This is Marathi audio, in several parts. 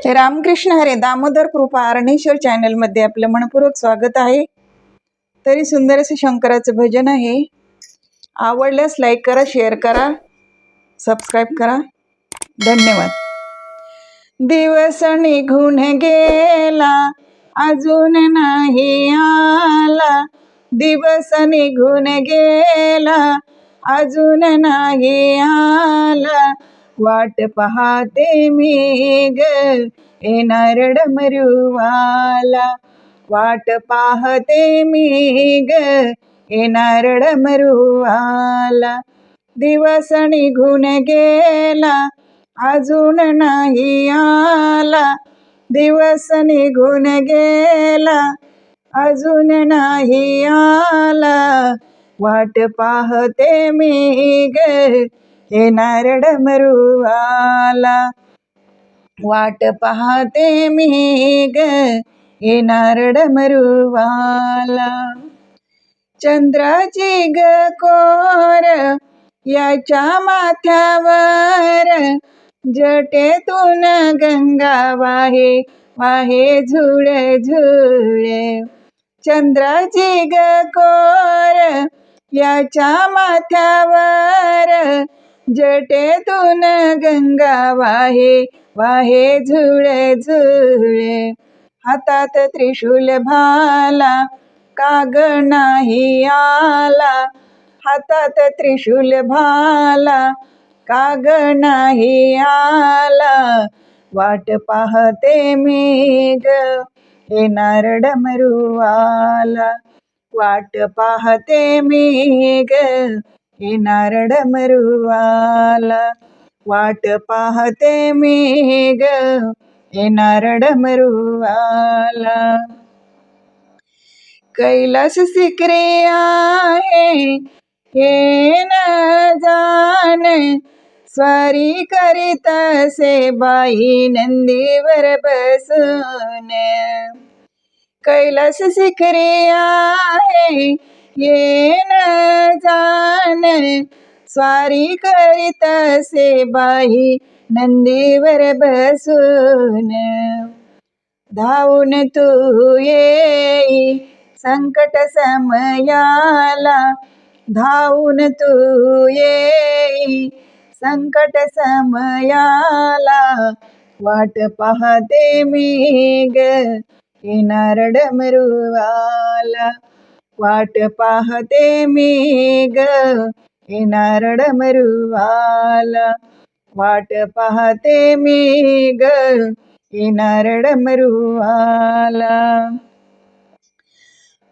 रामकृष्ण हरे. दामोदर कृपा अरणेश्वर चॅनलमध्ये आपलं मनपूर्वक स्वागत आहे. तरी सुंदर असे शंकराचं भजन आहे. आवडल्यास लाईक करा, शेअर करा, सबस्क्राईब करा. धन्यवाद. दिवस निघून गेला अजून नाही आला, दिवस निघून गेला अजून नाही आला, वाट पाहते मी ग येणार डमरूवाला, वाट पाहते मी ग येणार डमरूवाला. दिवस निघून गेला अजून नाही आला, दिवस निघून गेला अजून नाही आला, वाट पाहते मी ग येणार डमरूवाला, वाट पाहते मी ग येणार डमरूवाला. चंद्राची ग कोर याच्या माथ्यावर, जटेतून गंगा वाहे वाहे झुळ झुळ. चंद्राची ग कोर याच्या माथ्यावर, जटेतून गंगा वाहे वाहे झुळ झुळ. हातात त्रिशूल भाला काग नाही आला, हातात त्रिशूल भाला काग नाही आला, वाट पाहते मी ग येणार डमरूवाला, वाट पाहते मी ग येणार डमरूवाला, वाट पाहते मी ग येणार डमरूवाला. कैलास सिकरे आहे हे न जाण, स्वारी करीत असे बाई नंदीवर बसून. कैलास शिखरे आहे ये न जाण, स्वारी करीत असे बाई नंदीवर बसून. धावून तू येई संकट समयाला, धावून तू येई संकट समयाला, वाट पाहते मी ग येणार डमरूवाला, वाट पाहते मी ग येणार डमरूवाला, वाट पाहते मी ग येणार डमरूवाला.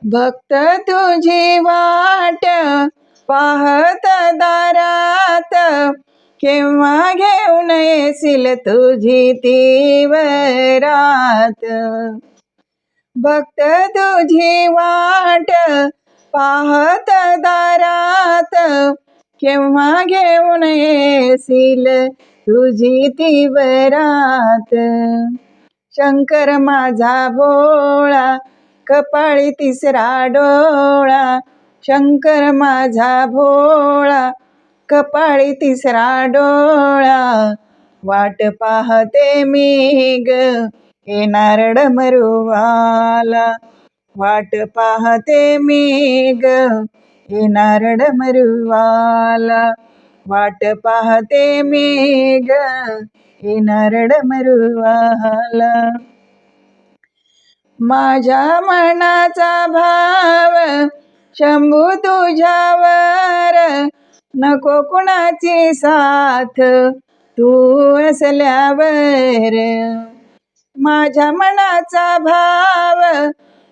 भक्त तुझी वाट पाहत दारात, केव्हा घेऊन येशील तुझी ती वरात. भक्त तुझी वाट पाहत दारात, केव्हा घेऊन येशील तुझी ती वरात. शंकर माझा भोळा कपाळी तिसरा डोळा, शंकर माझा भोळा कपाळी तिसरा डोळा, वाट पाहते मी ग येणार डमरूवाला, वाट पाहते मी ग येणार डमरूवाला, वाट पाहते मी ग येणार डमरूवाला. माझ्या मनाचा भाव शंभू तुझ्यावर, नको कुणाची साथ तू असल्यावर. माझ्या मनाचा भाव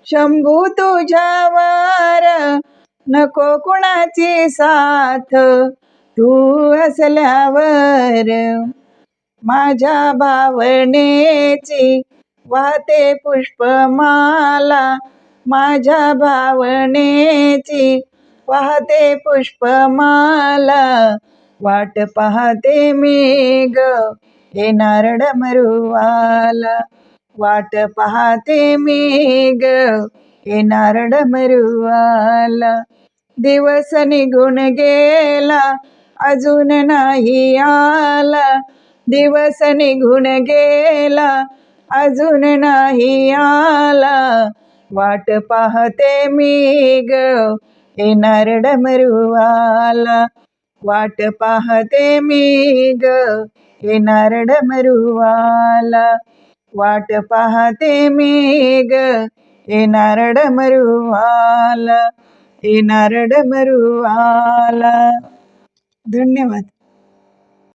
शंभू तुझ्यावर, नको कुणाची साथ तू असल्यावर. माझ्या भावनेची वाहते पुष्पमाला, माझ्या भावनेची वाहते पुष्पमाला, वाट पाहते मी ग येणार डमरूवाला, वाट पाहते मी ग येणार डमरूवाला. दिवस निघून गेला अजून नाही आला, दिवस निघून गेला अजून नाही आला, वाट पाहते मी ग येणार डमरूवाला, वाट पाहते मी ग येणार डमरूवाला, वाट पाहते मी ग येणार डमरूवाला, येणार डमरूवाला. धन्यवाद.